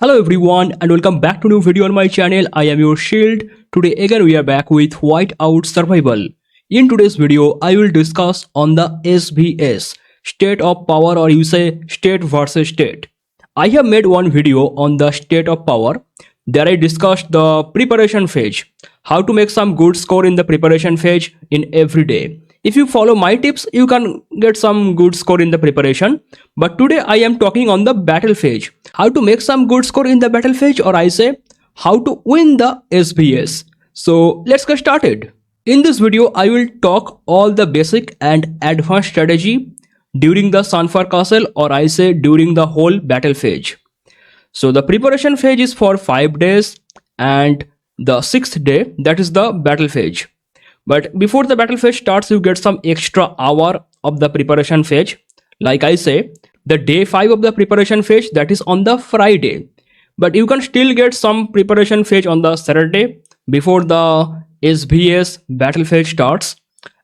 Hello everyone and welcome back to a new video on my channel. I am your Shield. Today again we are back with Whiteout Survival. In today's video I will discuss on the SVS, state of power, or you say state versus state. I have made one video on the state of power. There I discussed the preparation phase, how to make some good score in the preparation phase in every day. If you follow my tips, you can get some good score in the preparation. But today I am talking on the battle phase. How to make some good score in the battle phase, or I say how to win the SVS. So let's get started. In this video, I will talk all the basic and advanced strategy during the Sunfire castle, or I say during the whole battle phase. So the preparation phase is for 5 days and the 6th day, that is the battle phase. But before the battle phase starts, you get some extra hour of the preparation phase. Like I say, the day 5 of the preparation phase, that is on the Friday. But you can still get some preparation phase on the Saturday before the SVS battle phase starts.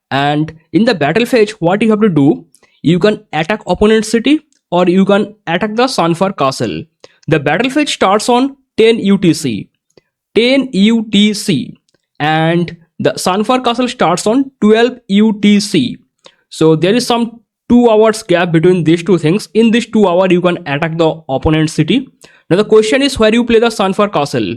And in the battle phase, what you have to do, you can attack opponent's city or you can attack the Sunfire castle. The battle phase starts on 10 UTC. 10 UTC. And the Sunfire castle starts on 12 UTC. So there is some 2 hours gap between these two things. In this 2 hours, you can attack the opponent's city. Now the question is where you play the Sunfire castle.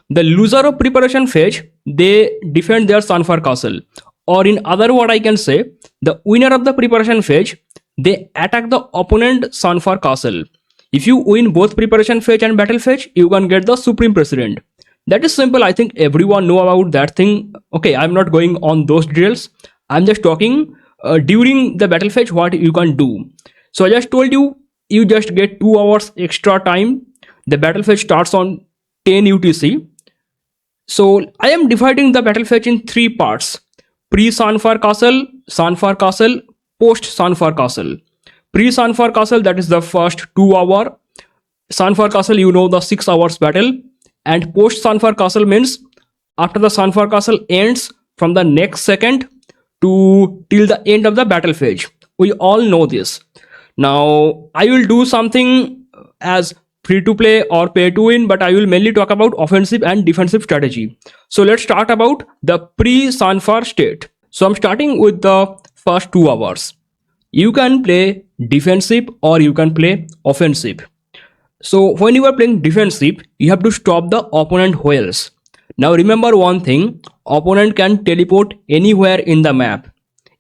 The loser of preparation phase, they defend their Sunfire castle. Or in other word, I can say, the winner of the preparation phase, they attack the opponent Sunfire castle. If you win both preparation phase and battle phase, you can get the Supreme President. That is simple. I think everyone know about that thing. Okay, I'm not going on those drills. I'm just talking during the battle phase what you can do. So I just told you, you just get 2 hours extra time. The battle phase starts on 10 UTC. So I am dividing the battle phase in 3 parts. Pre-Sunfire castle, Sunfire castle, post-Sunfire castle. Pre-Sunfire castle, that is the first 2 hours. Sunfire castle, you know, the 6 hours battle. And post Sunfire castle means after the Sunfire castle ends, from the next second to till the end of the battle phase. We all know this. Now I will do something as free to play or pay to win, but I will mainly talk about offensive and defensive strategy. So let's start about the pre-Sunfire state. So I'm starting with the first 2 hours. You can play defensive or you can play offensive. So when you are playing defensive, you have to stop the opponent whales. Now remember one thing, opponent can teleport anywhere in the map.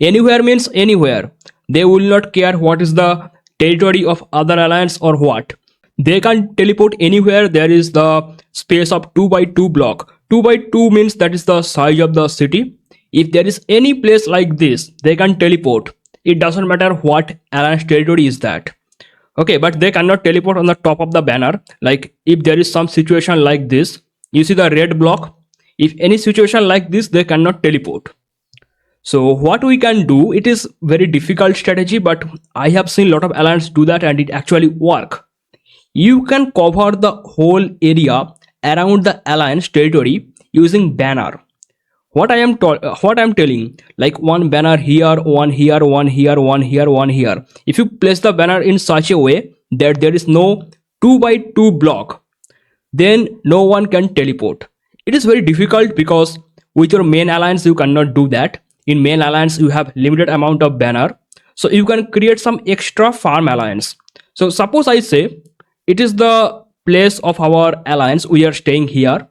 Anywhere means anywhere. They will not care what is the territory of other alliance or what. They can teleport anywhere. There is the space of 2x2 block. 2x2 means that is the size of the city. If there is any place like this, they can teleport. It doesn't matter what alliance territory is that. Okay, but they cannot teleport on the top of the banner. Like if there is some situation like this, you see the red block. If any situation like this, they cannot teleport. So what we can do, it is very difficult strategy, but I have seen a lot of alliance do that and it actually work. You can cover the whole area around the alliance territory using banner. What I am telling, like one banner here, one here, one here, one here, one here. If you place the banner in such a way that there is no 2x2 block, then no one can teleport. It is very difficult because with your main alliance you cannot do that. In main alliance you have limited amount of banner, so you can create some extra farm alliance. So suppose I say it is the place of our alliance, we are staying here.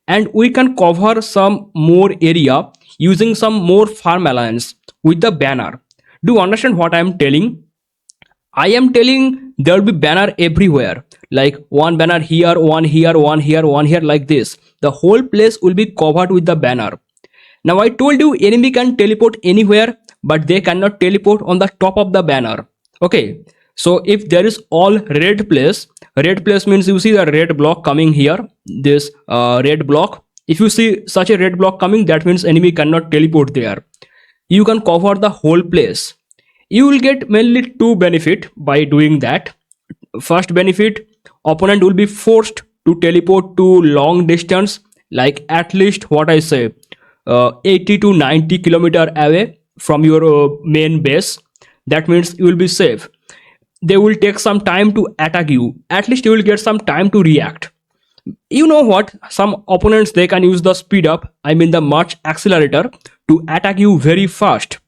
And we can cover some more area using some more farm alliance with the banner. Do you understand what I am telling? I am telling there will be banner everywhere. Like one banner here, one here, one here, one here, like this. The whole place will be covered with the banner. Now I told you enemy can teleport anywhere, but they cannot teleport on the top of the banner. Okay. So if there is all red place means you see the red block coming here, this red block. If you see such a red block coming, that means enemy cannot teleport there. You can cover the whole place. You will get mainly 2 benefits by doing that. First benefit, opponent will be forced to teleport to long distance, like at least what I say, 80 to 90 kilometer away from your main base. That means you will be safe. they will take some time to attack you. At least you will get some time to react. You know what, some opponents, they can use the speed up, I mean the march accelerator, to attack you very fast,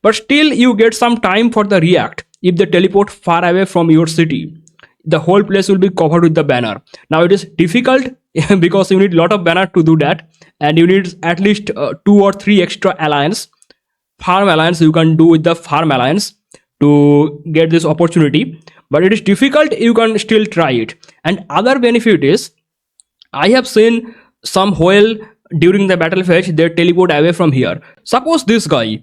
but still you get some time for the react. If they teleport far away from your city, the whole place will be covered with the banner. Now it is difficult because you need a lot of banner to do that, and you need at least 2 or 3 extra alliance, farm alliance you can do with the farm alliance to get this opportunity, but it is difficult. You can still try it. And other benefit is, I have seen some whale during the battle phase, they teleport away from here. Suppose this guy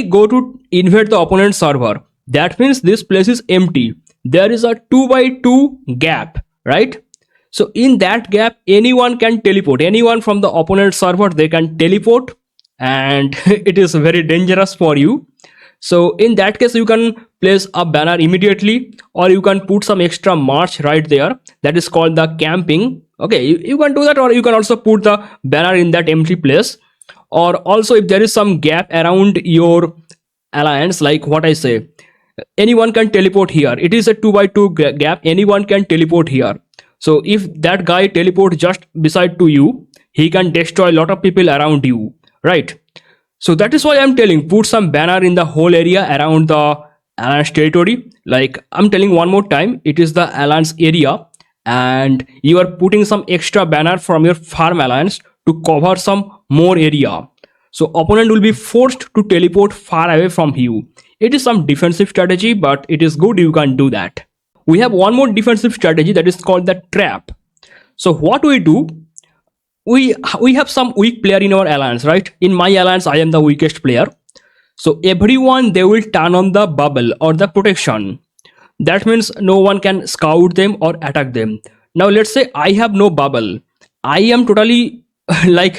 go to invade the opponent server. That means this place is empty. There is a 2x2 gap, right? So in that gap, anyone can teleport. Anyone from the opponent server, they can teleport, and it is very dangerous for you. So in that case, you can place a banner immediately, or you can put some extra march right there. That is called the camping. Okay, you can do that, or you can also put the banner in that empty place. Or also, if there is some gap around your alliance, like what I say, anyone can teleport here. It is a 2x2 gap. Anyone can teleport here. So if that guy teleport just beside to you, he can destroy a lot of people around you, right? So that is why I'm telling, put some banner in the whole area around the alliance territory. Like I'm telling one more time, it is the alliance area, and you are putting some extra banner from your farm alliance to cover some more area. So opponent will be forced to teleport far away from you. It is some defensive strategy, but it is good you can do that. We have one more defensive strategy, that is called the trap. So what we do, we have some weak player in our alliance, right? In my alliance, I am the weakest player. So everyone, they will turn on the bubble or the protection. That means no one can scout them or attack them. Now let's say I have no bubble. I am totally like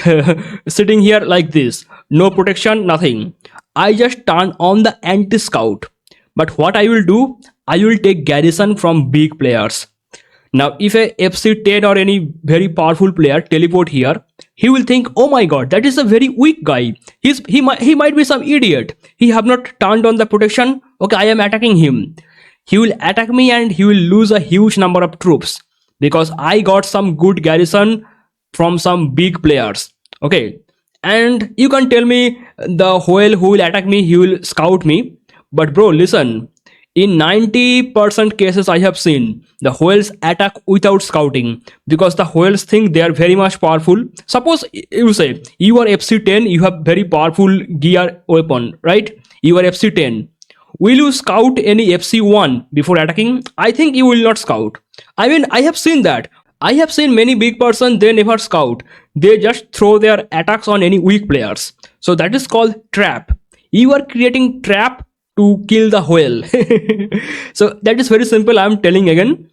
sitting here like this, no protection, nothing. I just turn on the anti-scout. But what I will do, I will take garrison from big players. Now if a FC10 or any very powerful player teleport here, he will think, oh my god, that is a very weak guy. He might be some idiot. He have not turned on the protection. Okay, I am attacking him. He will attack me and he will lose a huge number of troops because I got some good garrison from some big players. Okay, and you can tell me the whale who will attack me, he will scout me. But bro, listen, in 90% cases I have seen the whales attack without scouting, because the whales think they are very much powerful. Suppose you say you are FC10, you have very powerful gear weapon, right? You are FC10. Will you scout any FC1 before attacking? I think you will not scout. I mean, I have seen that. I have seen many big person, they never scout. They just throw their attacks on any weak players. So that is called trap. You are creating trap to kill the whale. So that is very simple. I am telling again.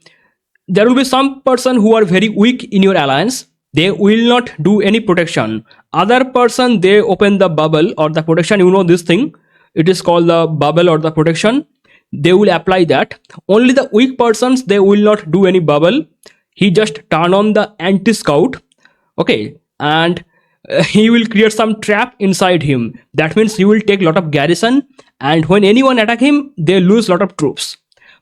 There will be some person who are very weak in your alliance. They will not do any protection. Other person, they open the bubble or the protection. You know this thing. It is called the bubble or the protection. They will apply that. Only the weak persons, they will not do any bubble. He just turn on the anti-scout. Okay. And he will create some trap inside him. That means he will take a lot of garrison, and when anyone attack him, they lose a lot of troops.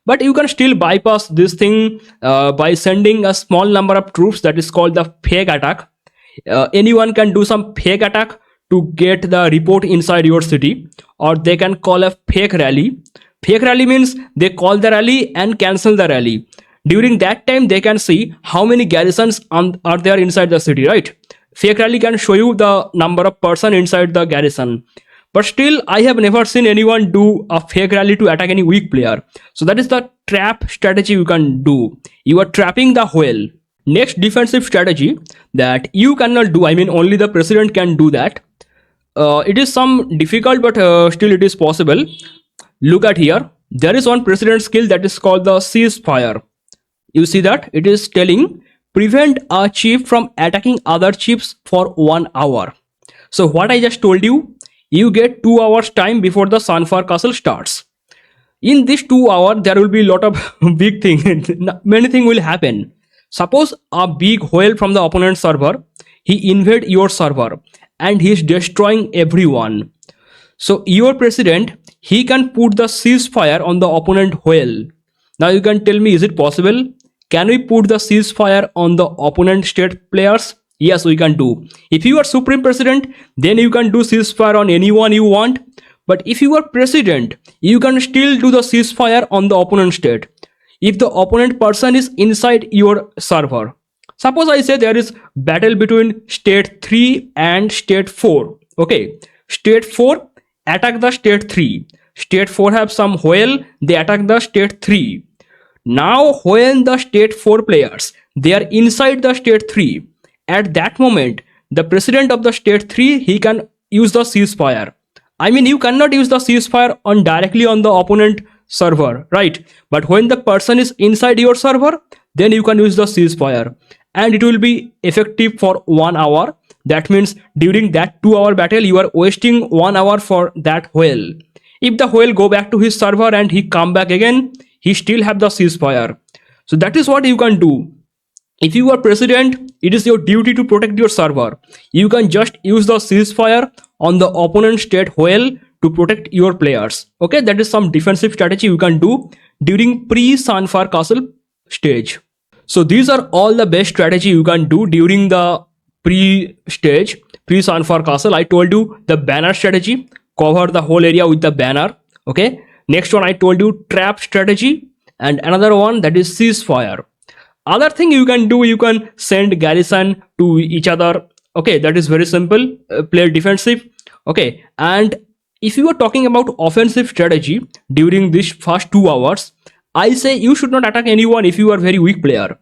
But you can still bypass this thing by sending a small number of troops. That is called the fake attack. Anyone can do some fake attack to get the report inside your city, or they can call a fake rally. Fake rally means they call the rally and cancel the rally. During that time, they can see how many garrisons are there inside the city, right? Fake rally can show you the number of person inside the garrison. But still, I have never seen anyone do a fake rally to attack any weak player. So that is the trap strategy you can do. You are trapping the whale. Next defensive strategy that you cannot do, I mean only the president can do that. It is some difficult, but still it is possible. Look at here. There is one president skill that is called the Ceasefire. You see that? It is telling prevent a chief from attacking other chiefs for 1 hour. So what I just told you, you get 2 hours time before the Sunfire castle starts. In this 2 hours, there will be a lot of big things. Many things will happen. Suppose a big whale from the opponent server, he invade your server and he is destroying everyone. So your president, he can put the ceasefire on the opponent whale. Now you can tell me, is it possible? Can we put the ceasefire on the opponent state players? Yes, we can do. If you are supreme president, then you can do ceasefire on anyone you want. But if you are president, you can still do the ceasefire on the opponent state if the opponent person is inside your server. Suppose I say there is battle between state 3 and state 4. Okay, state 4 attack the state 3. State 4 have some whale, they attack the state 3. Now when the state 4 players, they are inside the state 3, at that moment the president of the state 3, he can use the ceasefire. I mean, you cannot use the ceasefire on directly on the opponent server, right? But when the person is inside your server, then you can use the ceasefire, and it will be effective for 1 hour. That means during that 2-hour battle, you are wasting 1 hour for that whale. If the whale go back to his server and he come back again, he still have the ceasefire. So that is what you can do. If you are president, it is your duty to protect your server. You can just use the ceasefire on the opponent state whale to protect your players. Okay, that is some defensive strategy you can do during pre-Sunfire castle stage. So these are all the best strategy you can do during the pre-stage, pre-Sunfire castle. I told you the banner strategy, cover the whole area with the banner. Okay, next one I told you trap strategy, and another one that is ceasefire. Other thing you can do, you can send garrison to each other. Okay, that is very simple. Play defensive. Okay, and if you are talking about offensive strategy during this first 2 hours, I say you should not attack anyone if you are very weak player.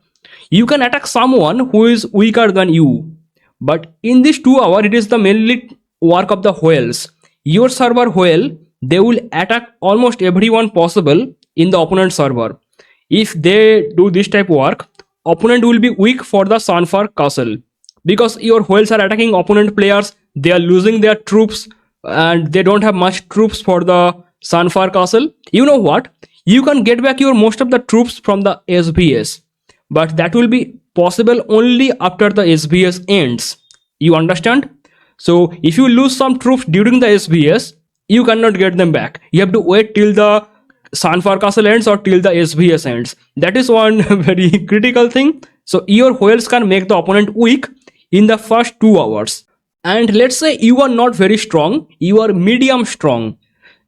You can attack someone who is weaker than you. But in this 2 hour, it is the mainly work of the whales. Your server whale, they will attack almost everyone possible in the opponent server. If they do this type of work, opponent will be weak for the Sunfire castle, because your whales are attacking opponent players, they are losing their troops and they don't have much troops for the Sunfire castle. You know what? You can get back your most of the troops from the SVS, but that will be possible only after the SVS ends. You understand? So if you lose some troops during the SVS, you cannot get them back. You have to wait till the Sunfire castle ends or till the SVS ends. That is one very critical thing. So your whales can make the opponent weak in the first 2 hours. And let's say you are not very strong, you are medium strong,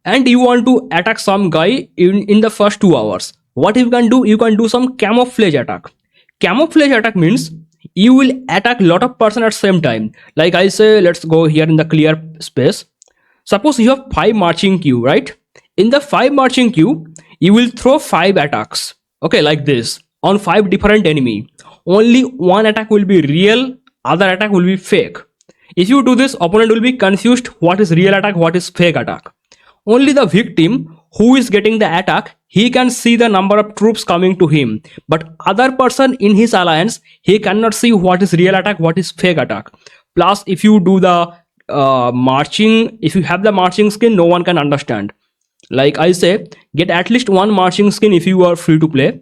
and you want to attack some guy in the first 2 hours. What you can do? You can do some camouflage attack. Camouflage attack means you will attack lot of person at same time. Like I say, let's go here in the clear space. Suppose you have 5 marching queue, right? In the 5 marching queue, you will throw 5 attacks. Okay, like this on 5 different enemy. Only one attack will be real, other attack will be fake. If you do this, opponent will be confused what is real attack, what is fake attack. Only the victim who is getting the attack, he can see the number of troops coming to him. But other person in his alliance, he cannot see what is real attack, what is fake attack. Plus, if you do the marching, if you have the marching skin, no one can understand. Like I say, get at least 1 marching skin if you are free to play.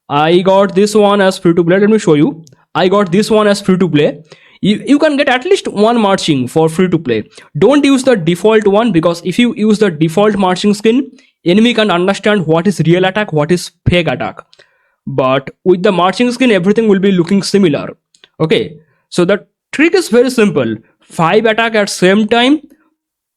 I got this one as free to play. Let me show you. I got this one as free to play. You can get at least 1 marching for free to play. Don't use the default one, because if you use the default marching skin, enemy can understand what is real attack, what is fake attack. But with the marching skin, everything will be looking similar. Okay, so the trick is very simple. 5 attack at same time,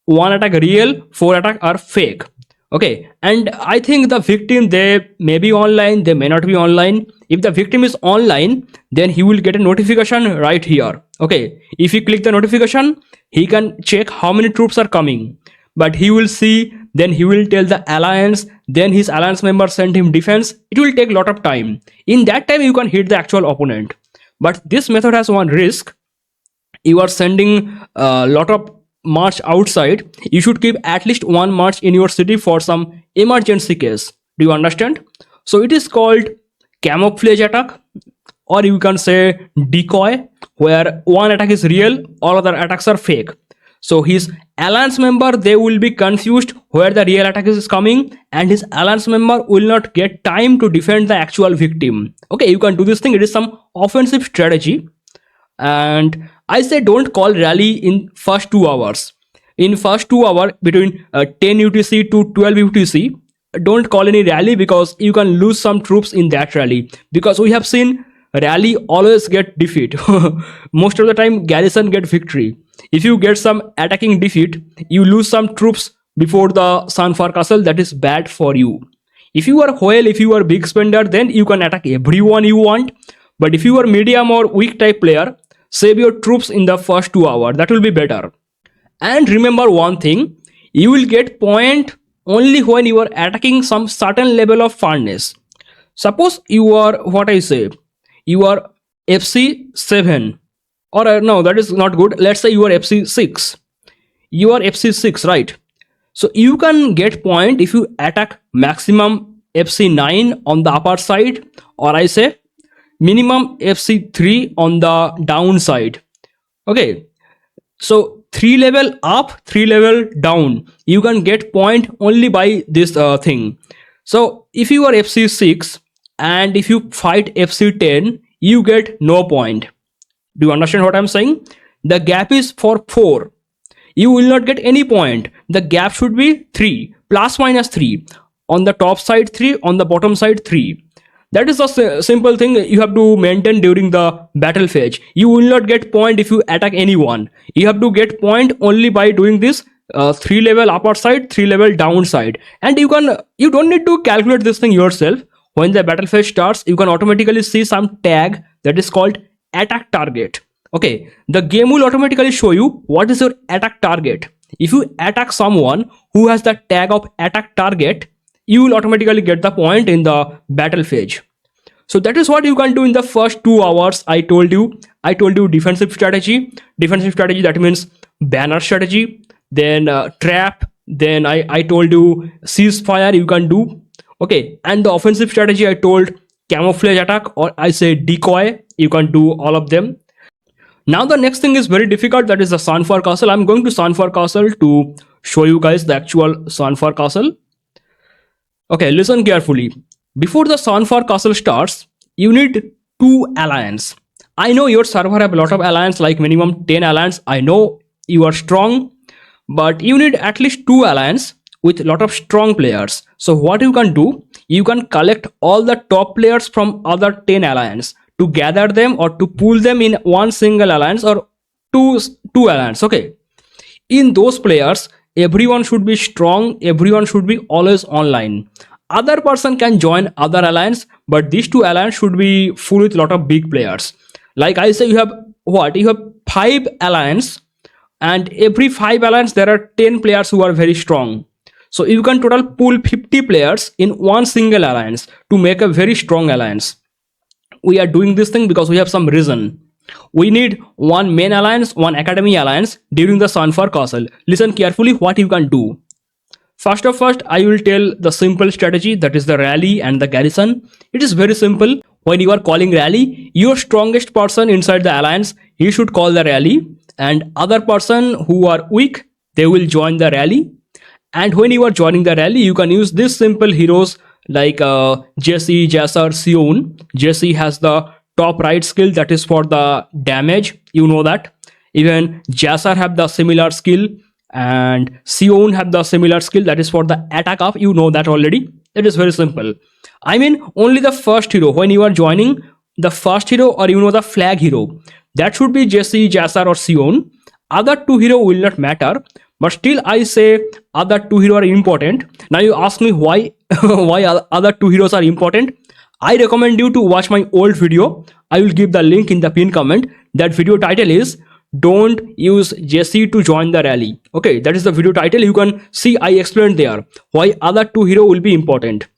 1 attack real, 4 attack are fake. Okay, and I think the victim, they may be online, they may not be online. If the victim is online, then he will get a notification right here. Okay, if he click the notification, he can check how many troops are coming. But he will see, then he will tell the alliance, then his alliance member send him defense. It will take a lot of time. In that time, you can hit the actual opponent. But this method has one risk. You are sending a lot of march outside. You should keep at least 1 march in your city for some emergency case. Do you understand? So it is called camouflage attack, or you can say decoy, where 1 attack is real, all other attacks are fake. So his alliance member, they will be confused where the real attack is coming, and his alliance member will not get time to defend the actual victim. Okay, you can do this thing. It is some offensive strategy. And I say don't call rally in first 2 hours. in first 2 hours between 10 UTC to 12 UTC, don't call any rally because you can lose some troops in that rally, because we have seen rally always get defeat. Most of the time garrison get victory. If you get some attacking defeat, you lose some troops before the Sunfire castle. That is bad for you. If you are whale, if you are big spender, then you can attack everyone you want. But if you are medium or weak type player, save your troops in the first 2 hours. That will be better. And remember one thing, you will get point only when you are attacking some certain level of furnace. Suppose you are, what I say, you are FC7, or no, that is not good. Let's say you are FC6. You are FC6, right? So you can get point if you attack maximum FC9 on the upper side, or I say minimum FC3 on the downside. Okay, so 3 level up, 3 level down, you can get point only by this thing. So if you are FC6 and if you fight FC10, you get no point. Do you understand what I'm saying? The gap is for 4. You will not get any point. The gap should be 3, plus minus 3. On the top side 3, on the bottom side 3. That is a simple thing you have to maintain during the battle phase. You will not get point if you attack anyone. You have to get point only by doing this 3 level upper side, 3 level down side. And you don't need to calculate this thing yourself. When the battle phase starts, you can automatically see some tag that is called attack target. Okay, the game will automatically show you what is your attack target. If you attack someone who has the tag of attack target, you will automatically get the point in the battle phase. So that is what you can do in the first 2 hours. I told you defensive strategy. Defensive strategy, that means banner strategy, then trap, then I told you ceasefire you can do. Okay, and the offensive strategy I told camouflage attack, or I say decoy, you can do all of them. Now the next thing is very difficult, that is the Sunfire castle. I'm going to Sunfire castle to show you guys the actual Sunfire castle. Okay, listen carefully. Before the Sunfire castle starts, you need 2 alliance. I know your server have a lot of alliance, like minimum 10 alliance. I know you are strong, but you need at least 2 alliance with a lot of strong players. So what you can do, you can collect all the top players from other 10 alliance to gather them or to pool them in one single alliance or two alliance. Okay, in those players, everyone should be strong, everyone should be always online. Other person can join other alliance, but these 2 alliance should be full with lot of big players. Like I say, you have 5 alliance, and every 5 alliance there are 10 players who are very strong. So you can total pool 50 players in one single alliance to make a very strong alliance. We are doing this thing because we have some reason. We need one main alliance, one academy alliance during the Sunfire castle. Listen carefully what you can do. First, I will tell the simple strategy, that is the rally and the garrison. It is very simple. When you are calling rally, your strongest person inside the alliance, he should call the rally, and other person who are weak, they will join the rally. And when you are joining the rally, you can use these simple heroes like Jesse, Jasser, Sion. Jesse has the top right skill, that is for the damage, you know that. Even Jasser have the similar skill, and Sion have the similar skill, that is for the attack up, you know that already. It is very simple. I mean only the first hero, when you are joining the first hero, or you know the flag hero, that should be Jesse, Jasser or Sion. Other 2 hero will not matter, but still I say other 2 heroes are important. Now you ask me why why other 2 heroes are important. I recommend you to watch my old video. I will give the link in the pinned comment. That video title is "Don't use Jesse to join the rally." Okay, that is the video title. You can see I explained there why other 2 heroes will be important.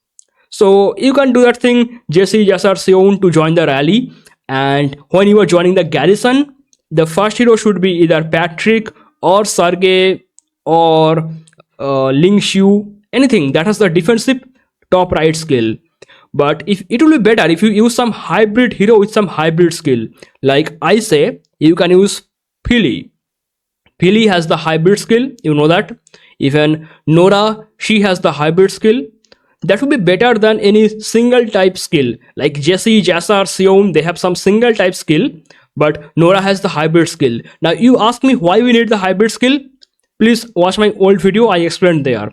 So you can do that thing, Jesse, Jasser, Sion to join the rally. And when you are joining the garrison, the first hero should be either Patrick or Sergey or Ling Xiu, anything that has the defensive top right skill. But if it will be better if you use some hybrid hero with some hybrid skill. Like I say, you can use Philly. Philly has the hybrid skill, you know that. Even Nora, she has the hybrid skill. That would be better than any single type skill. Like Jesse, Jasser, Sion, they have some single type skill, but Nora has the hybrid skill. Now you ask me why we need the hybrid skill. please watch my old video, I explained there.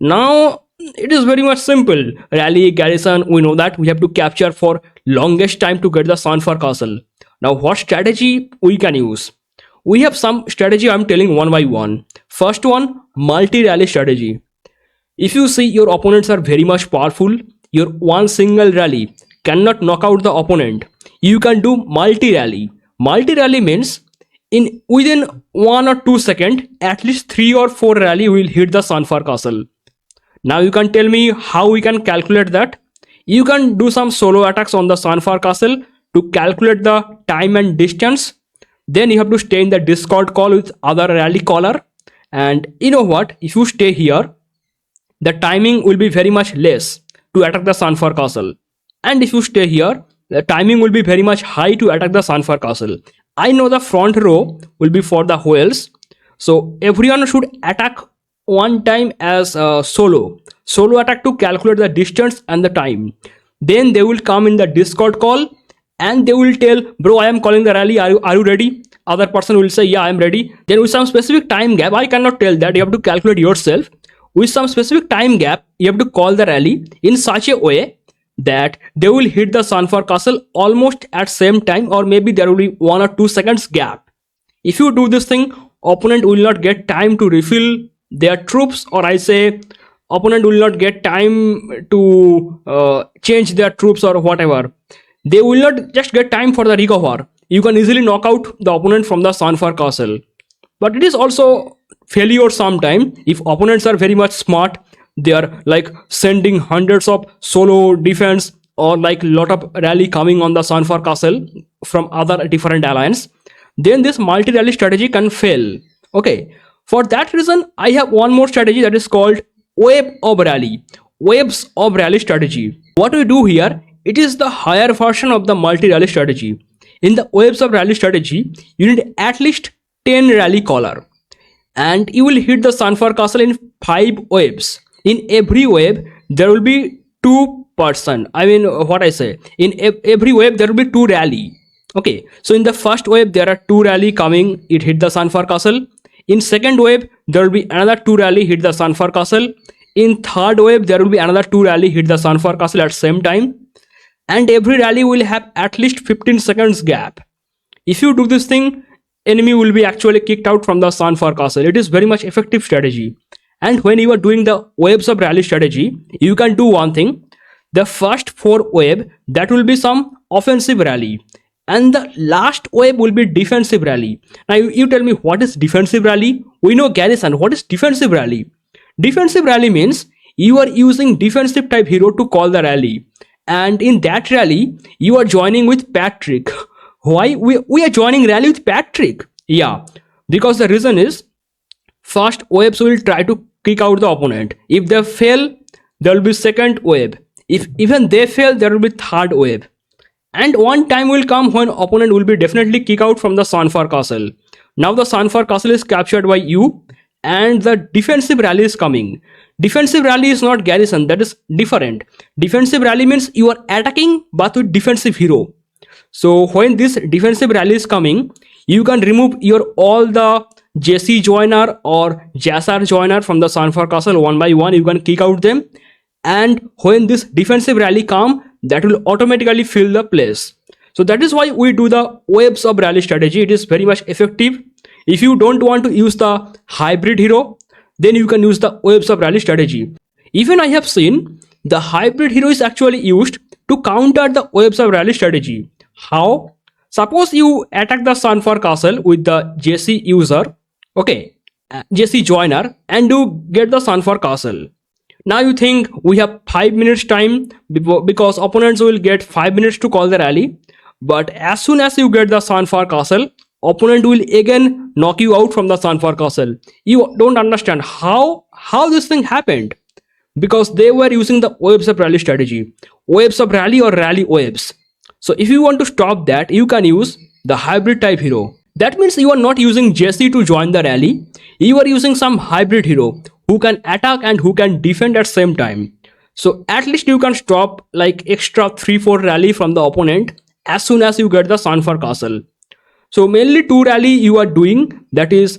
Now it is very much simple. Rally, garrison, we know that we have to capture for longest time to get the Sunfire castle. Now what strategy we can use? We have some strategy, I'm telling one by one. First one, multi-rally strategy. If you see your opponents are very much powerful, your one single rally cannot knock out the opponent. You can do multi-rally. Multi-rally means within 1 or 2 seconds, at least 3 or 4 rally will hit the Sunfire castle. Now you can tell me how we can calculate that. You can do some solo attacks on the Sunfire castle to calculate the time and distance. Then you have to stay in the Discord call with other rally caller. And you know what? If you stay here, the timing will be very much less to attack the Sunfire castle. And if you stay here, the timing will be very much high to attack the Sunfire castle. I know the front row will be for the whales. So everyone should attack one time as solo attack to calculate the distance and the time. Then they will come in the Discord call and they will tell, bro, I am calling the rally, are you ready? Other person will say, yeah, I am ready. Then with some specific time gap, I cannot tell that, you have to calculate yourself. With some specific time gap, you have to call the rally in such a way that they will hit the Sunfire castle almost at same time, or maybe there will be 1 or 2 seconds gap. If you do this thing, opponent will not get time to refill their troops, or I say opponent will not get time to change their troops or whatever. They will not just get time for the recover. You can easily knock out the opponent from the Sunfire castle. But it is also failure sometime if opponents are very much smart. They are like sending hundreds of solo defense or like lot of rally coming on the Sunfire castle from other different alliance. Then this multi-rally strategy can fail. Okay, for that reason I have one more strategy that is called wave of rally. Waves of rally strategy. What we do here, it is the higher version of the multi-rally strategy. In the waves of rally strategy, you need at least 10 rally caller, and you will hit the Sunfire castle in 5 waves. In every wave there will be 2 person. I mean, what I say, in every wave there will be 2 rally. Okay, so in the first wave there are 2 rally coming, it hit the Sunfire castle. In second wave there will be another 2 rally hit the Sunfire castle. In third wave there will be another 2 rally hit the Sunfire castle at same time. And every rally will have at least 15 seconds gap. If you do this thing, enemy will be actually kicked out from the Sunfire castle. It is very much effective strategy. And when you are doing the waves of rally strategy, you can do one thing. The first 4 wave, that will be some offensive rally, and the last wave will be defensive rally. Now you tell me, what is defensive rally? We know garrison. What is defensive rally? Defensive rally means you are using defensive type hero to call the rally, and in that rally you are joining with Patrick. Why we are joining rally with Patrick? Yeah, because the reason is, first waves will try to kick out the opponent. If they fail, there will be second wave. If even they fail, there will be third wave. And one time will come when opponent will be definitely kick out from the Sunfire castle. Now the Sunfire castle is captured by you, and the defensive rally is coming. Defensive rally is not garrison, that is different. Defensive rally means you are attacking but with defensive hero. So when this defensive rally is coming, you can remove your all the JC joiner or Jassar joiner from the Sunfire castle one by one. You can kick out them, and when this defensive rally come, that will automatically fill the place. So that is why we do the waves of rally strategy. It is very much effective. If you don't want to use the hybrid hero, then you can use the waves of rally strategy. Even I have seen the hybrid hero is actually used to counter the waves of rally strategy. How? Suppose you attack the Sunfire castle with the JC user, okay, JC joiner, and you get the Sunfire castle. Now you think we have 5 minutes time because opponents will get 5 minutes to call the rally. But as soon as you get the Sunfire castle, opponent will again knock you out from the Sunfire castle. You don't understand how this thing happened, because they were using the waves of rally strategy. Waves of rally or rally waves. So if you want to stop that, you can use the hybrid type hero. That means you are not using JC to join the rally. You are using some hybrid hero who can attack and who can defend at same time. So at least you can stop like extra 3-4 rally from the opponent as soon as you get the Sunfire castle. So mainly 2 rally you are doing, that is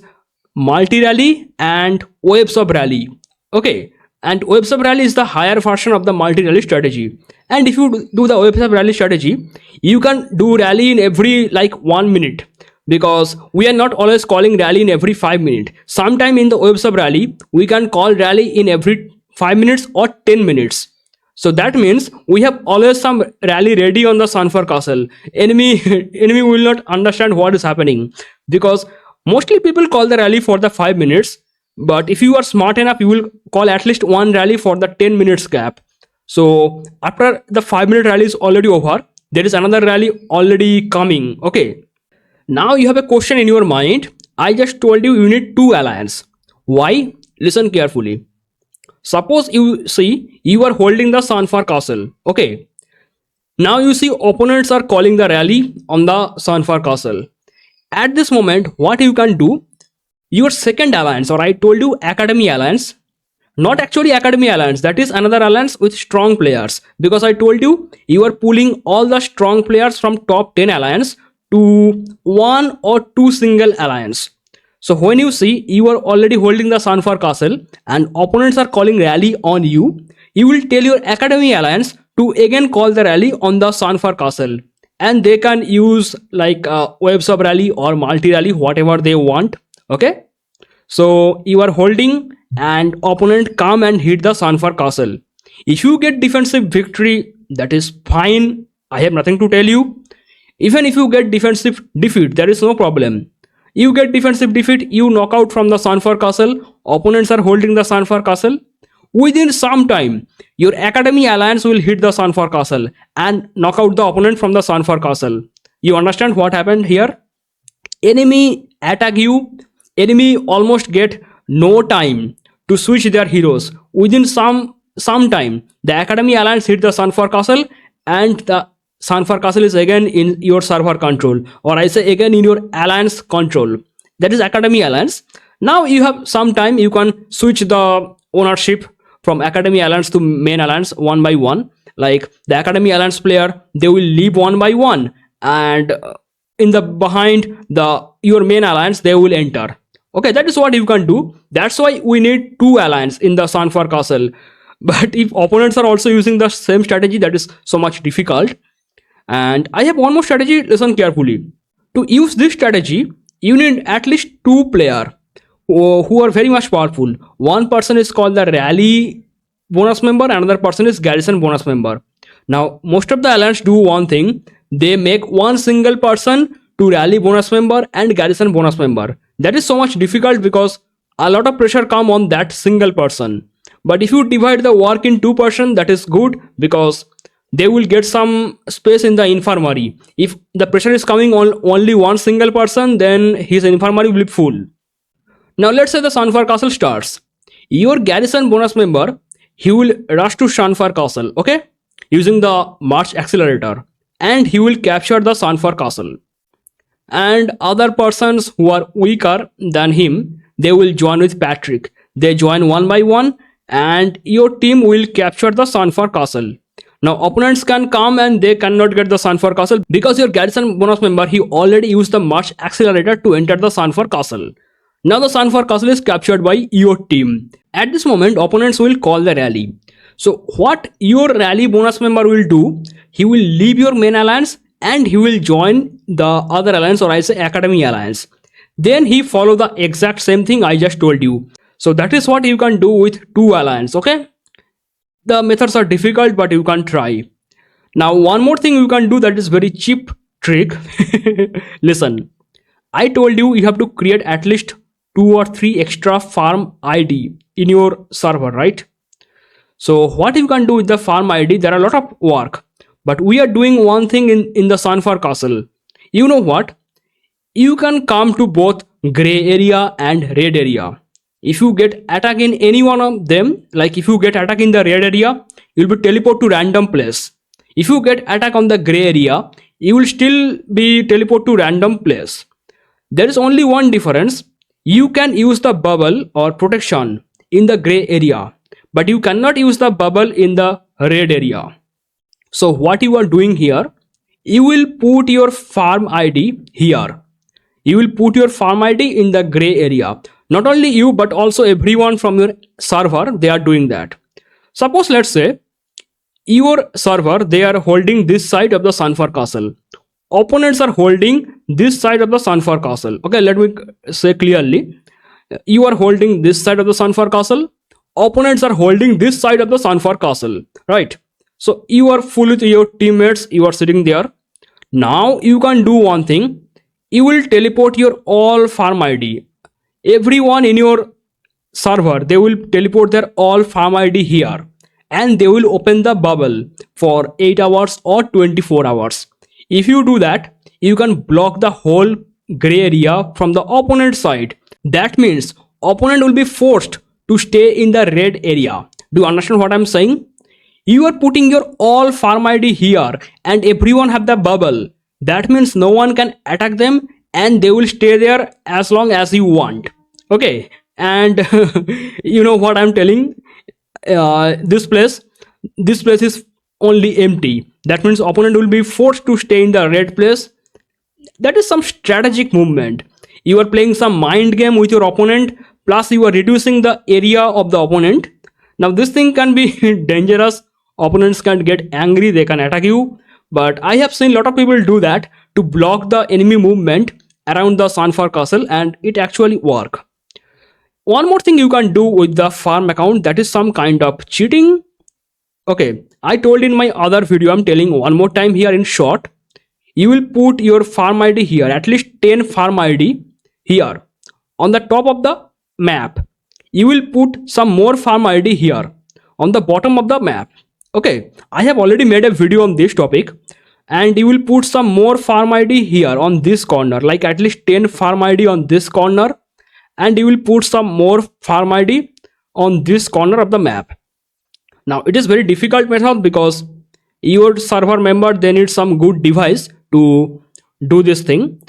multi-rally and wave sub rally. Okay, and wave sub rally is the higher version of the multi-rally strategy. And if you do the wave sub rally strategy, you can do rally in every like 1 minute, because we are not always calling rally in every 5 minutes. Sometime in the wave sub rally, we can call rally in every 5 minutes or 10 minutes. So that means we have always some rally ready on the Sunfire castle. Enemy will not understand what is happening, because mostly people call the rally for the 5 minutes. But if you are smart enough, you will call at least one rally for the 10 minutes gap. So after the 5-minute rally is already over, there is another rally already coming. Okay. Now you have a question in your mind. I just told you you need 2 alliance. Why? Listen carefully. Suppose you see you are holding the Sunfire castle. Okay. Now you see opponents are calling the rally on the Sunfire castle. At this moment, what you can do, your second alliance, or I told you Academy alliance, not actually Academy alliance, that is another alliance with strong players, because I told you you are pulling all the strong players from top 10 alliance to 1 or 2 single alliance. So when you see you are already holding the Sunfire castle and opponents are calling rally on you, you will tell your Academy alliance to again call the rally on the Sunfire castle, and they can use like wave sub rally or multi rally, whatever they want. Okay, so you are holding and opponent come and hit the Sunfire castle. If you get defensive victory, that is fine, I have nothing to tell you. Even if you get defensive defeat, there is no problem. You get defensive defeat, you knock out from the Sunfire castle, opponents are holding the Sunfire castle. Within some time, your Academy alliance will hit the Sunfire castle and knock out the opponent from the Sunfire castle. You understand what happened here? Enemy attack you, enemy almost get no time to switch their heroes. Within some time, the Academy alliance hit the Sunfire castle, and the Sunfire castle is again in your server control, or I say again in your alliance control. That is Academy alliance. Now you have some time, you can switch the ownership from Academy alliance to main alliance one by one. Like the Academy alliance player, they will leave one by one, and in the behind the your main alliance, they will enter. Okay, that is what you can do. That's why we need 2 alliance in the Sunfire castle. But if opponents are also using the same strategy, that is so much difficult. And I have one more strategy, listen carefully. To use this strategy, you need at least 2 players who are very much powerful. One person is called the rally bonus member, another person is garrison bonus member. Now, most of the alliance do one thing. They make one single person to rally bonus member and garrison bonus member. That is so much difficult because a lot of pressure come on that single person. But if you divide the work in 2 person, that is good, because they will get some space in the infirmary. If the pressure is coming on only one single person, then his infirmary will be full. Now let's say the Sunfire castle starts. Your garrison bonus member, he will rush to Sunfire castle, okay, using the march accelerator, and he will capture the Sunfire castle. And other persons who are weaker than him, they will join with Patrick. They join one by one, and your team will capture the Sunfire castle. Now opponents can come and they cannot get the Sunfire castle, because your garrison bonus member, he already used the march accelerator to enter the Sunfire castle. Now the Sunfire castle is captured by your team. At this moment, opponents will call the rally. So what your rally bonus member will do, he will leave your main alliance and he will join the other alliance, or I say Academy alliance. Then he follow the exact same thing I just told you. So that is what you can do with 2 alliance, okay? The methods are difficult, but you can try. Now one more thing you can do, that is very cheap trick. Listen, I told you you have to create at least 2 or 3 extra farm ID in your server, right? So what you can do with the farm ID, there are a lot of work, but we are doing one thing in the Sunfire castle. You know what? You can come to both gray area and red area. If you get attack in any one of them, like if you get attack in the red area, you'll be teleport to random place. If you get attack on the gray area, you will still be teleport to random place. There is only one difference. You can use the bubble or protection in the gray area, but you cannot use the bubble in the red area. So what you are doing here, you will put your farm ID here. You will put your farm ID in the gray area. Not only you, but also everyone from your server, they are doing that. Suppose let's say your server, they are holding this side of the Sunfire castle. Opponents are holding this side of the Sunfire castle. Okay, let me say clearly. You are holding this side of the Sunfire castle. Opponents are holding this side of the Sunfire castle, right? So you are full with your teammates. You are sitting there. Now you can do one thing. You will teleport your all farm ID. Everyone in your server, they will teleport their all farm ID here, and they will open the bubble for 8 hours or 24 hours. If you do that, you can block the whole gray area from the opponent side. That means opponent will be forced to stay in the red area. Do you understand what I'm saying? You are putting your all farm ID here and everyone have the bubble. That means no one can attack them and they will stay there as long as you want. Okay, and you know what I'm telling? This place is only empty. That means opponent will be forced to stay in the red place. That is some strategic movement. You are playing some mind game with your opponent, plus you are reducing the area of the opponent. Now this thing can be dangerous. Opponents can get angry, they can attack you. But I have seen a lot of people do that to block the enemy movement around the Sunfire castle, and it actually work. One more thing you can do with the farm account, that is some kind of cheating. Okay, I told in my other video, I'm telling one more time here in short. You will put your farm ID here, at least 10 farm ID here on the top of the map. You will put some more farm ID here on the bottom of the map. Okay, I have already made a video on this topic, and you will put some more farm ID here on this corner, like at least 10 farm ID on this corner, and you will put some more farm ID on this corner of the map. Now it is very difficult method because your server member, they need some good device to do this thing.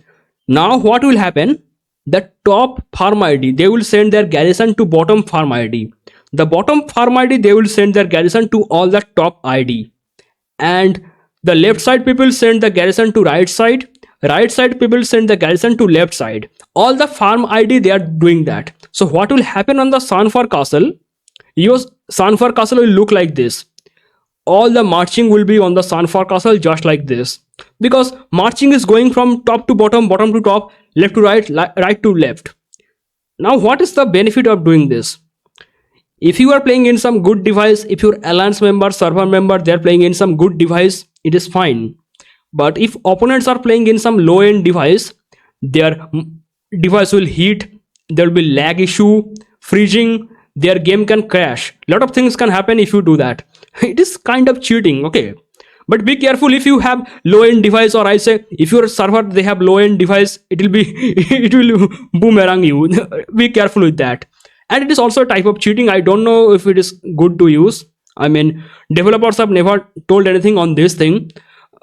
Now what will happen? The top farm ID, they will send their garrison to bottom farm ID. The bottom farm ID, they will send their garrison to all the top ID. And the left side people send the garrison to right side. Right side people send the garrison to left side. All the farm ID, they are doing that. So what will happen on the Sunfire castle? Your Sunfire castle will look like this. All the marching will be on the Sunfire castle just like this. Because marching is going from top to bottom, bottom to top, left to right, right to left. Now what is the benefit of doing this? If you are playing in some good device, if your alliance member, server member, they are playing in some good device, it is fine. But if opponents are playing in some low end device, their device will heat, there will be lag issue, freezing, their game can crash. Lot of things can happen if you do that. It is kind of cheating, okay? But be careful if you have low end device, or I say if your server they have low end device, it will be it will boomerang you. Be careful with that. And it is also a type of cheating. I don't know if it is good to use. I mean, developers have never told anything on this thing.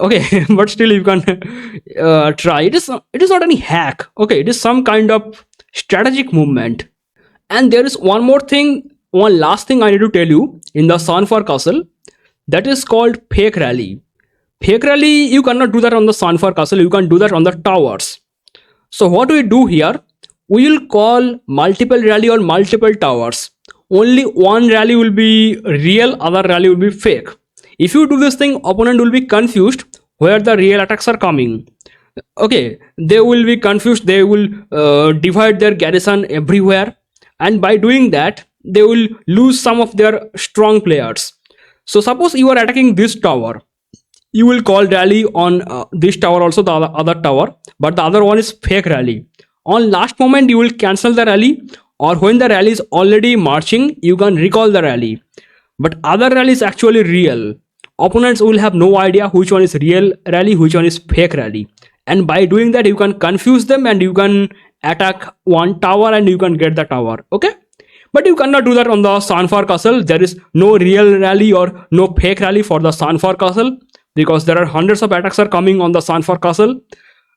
Okay, but still you can try. It is not any hack. Okay, it is some kind of strategic movement. And there is one more thing, one last thing I need to tell you in the Sunfire castle. That is called fake rally. Fake rally, you cannot do that on the Sunfire castle. You can do that on the towers. So what we do here? We will call multiple rally on multiple towers. Only one rally will be real, other rally will be fake. If you do this thing, opponent will be confused where the real attacks are coming. Okay, they will be confused. They will divide their garrison everywhere, and by doing that, they will lose some of their strong players. So suppose you are attacking this tower, you will call rally on this tower, also the other tower, but the other one is fake rally. On last moment, you will cancel the rally, or when the rally is already marching, you can recall the rally. But other rally is actually real. Opponents will have no idea which one is real rally, which one is fake rally. And by doing that, you can confuse them and you can attack one tower and you can get the tower. Okay? But you cannot do that on the Sunfire castle. There is no real rally or no fake rally for the Sunfire castle, because there are hundreds of attacks are coming on the Sunfire castle.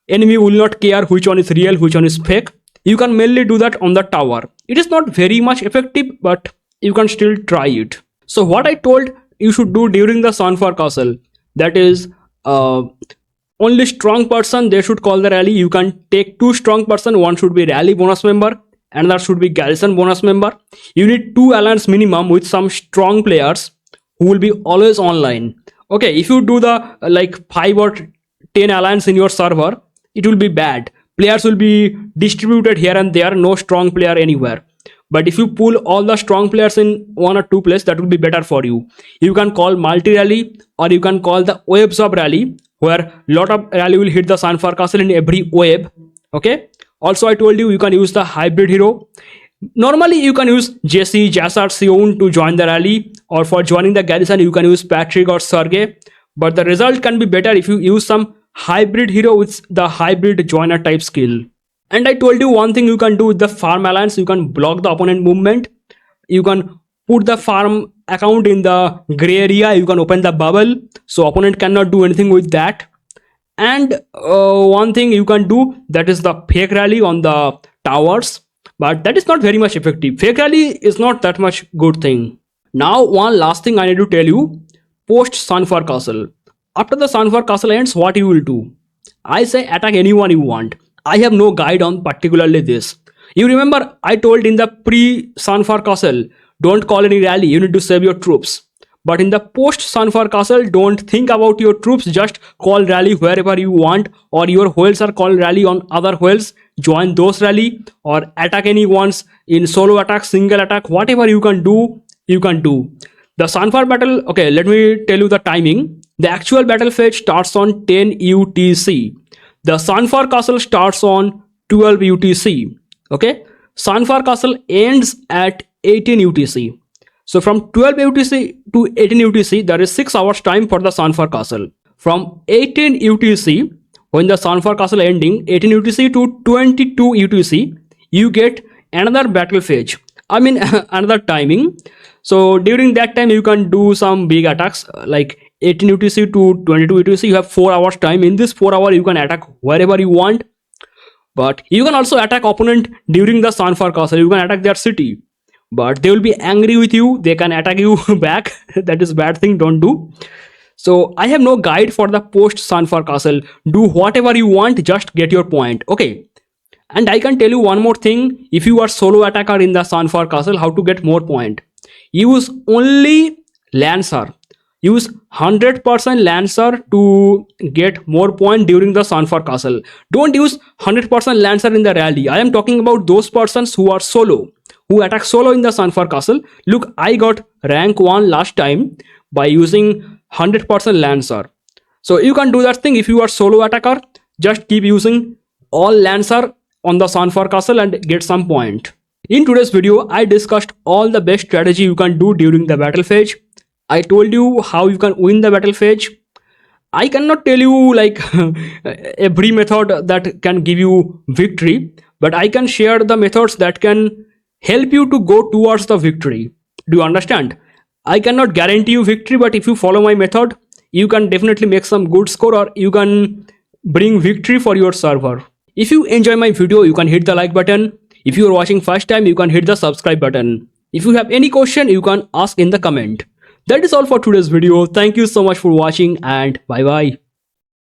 Enemy will not care which one is real, which one is fake. You can mainly do that on the tower. It is not very much effective, but you can still try it. So what I told you should do during the Sunfire castle, that is only strong person, they should call the rally. You can take 2 strong person, one should be rally bonus member another should be garrison bonus member. You need 2 alliance minimum with some strong players who will be always online. Okay, if you do the like 5 or 10 alliance in your server, it will be bad. Players will be distributed here and there, no strong player anywhere. But if you pull all the strong players in 1 or 2 places, that will be better for you. You can call multi-rally, or you can call the waves of rally, where lot of rally will hit the Sunfire castle in every wave. Okay. Also, I told you can use the hybrid hero. Normally, you can use Jesse, Jassar, Sion to join the rally, or for joining the garrison, you can use Patrick or Sergey. But the result can be better if you use some hybrid hero with the hybrid joiner type skill. And I told you one thing you can do with the farm alliance. You can block the opponent movement. You can put the farm account in the gray area. You can open the bubble, so opponent cannot do anything with that. And one thing you can do, that is the fake rally on the towers, but that is not very much effective. Fake rally is not that much good thing. Now one last thing I need to tell you, post Sunfire castle. After the Sunfire castle ends, what you will do? I say attack anyone you want. I have no guide on particularly this. You remember I told in the pre-Sunfire castle, don't call any rally, you need to save your troops. But in the post-Sunfire castle, don't think about your troops, just call rally wherever you want, or your whales are called rally on other whales, join those rally, or attack anyone's in solo attack, single attack, whatever you can do, you can do. The Sunfire battle, okay, let me tell you the timing. The actual battle phase starts on 10 UTC. The Sunfire castle starts on 12 UTC. Okay, Sunfire castle ends at 18 UTC. So from 12 UTC to 18 UTC, there is 6 hours time for the Sunfire castle. From 18 UTC, when the Sunfire castle ending, 18 UTC to 22 UTC, you get another battle phase. I mean another timing. So during that time, you can do some big attacks like 18 UTC to 22 UTC. You have 4 hours time. In this 4 hour, you can attack wherever you want. But you can also attack opponent during the Sunfire castle. You can attack their city. But they will be angry with you. They can attack you back. That is bad thing. Don't do. So I have no guide for the post Sunfire castle. Do whatever you want. Just get your point. Okay. And I can tell you one more thing. If you are solo attacker in the Sunfire castle, how to get more point. Use only Lancer. Use 100% Lancer to get more point during the Sunfire castle. Don't use 100% Lancer in the rally. I am talking about those persons who are solo, who attack solo in the Sunfire castle. Look, I got rank 1 last time by using 100% Lancer. So you can do that thing if you are solo attacker. Just keep using all Lancer on the Sunfire castle and get some point. In today's video, I discussed all the best strategy you can do during the battle phase. I told you how you can win the battle phase. I cannot tell you like every method that can give you victory, but I can share the methods that can help you to go towards the victory. Do you understand? I cannot guarantee you victory, but if you follow my method, you can definitely make some good score, or you can bring victory for your server. If you enjoy my video, you can hit the like button. If you are watching first time, you can hit the subscribe button. If you have any question, you can ask in the comment. That is all for today's video. Thank you so much for watching, and bye bye.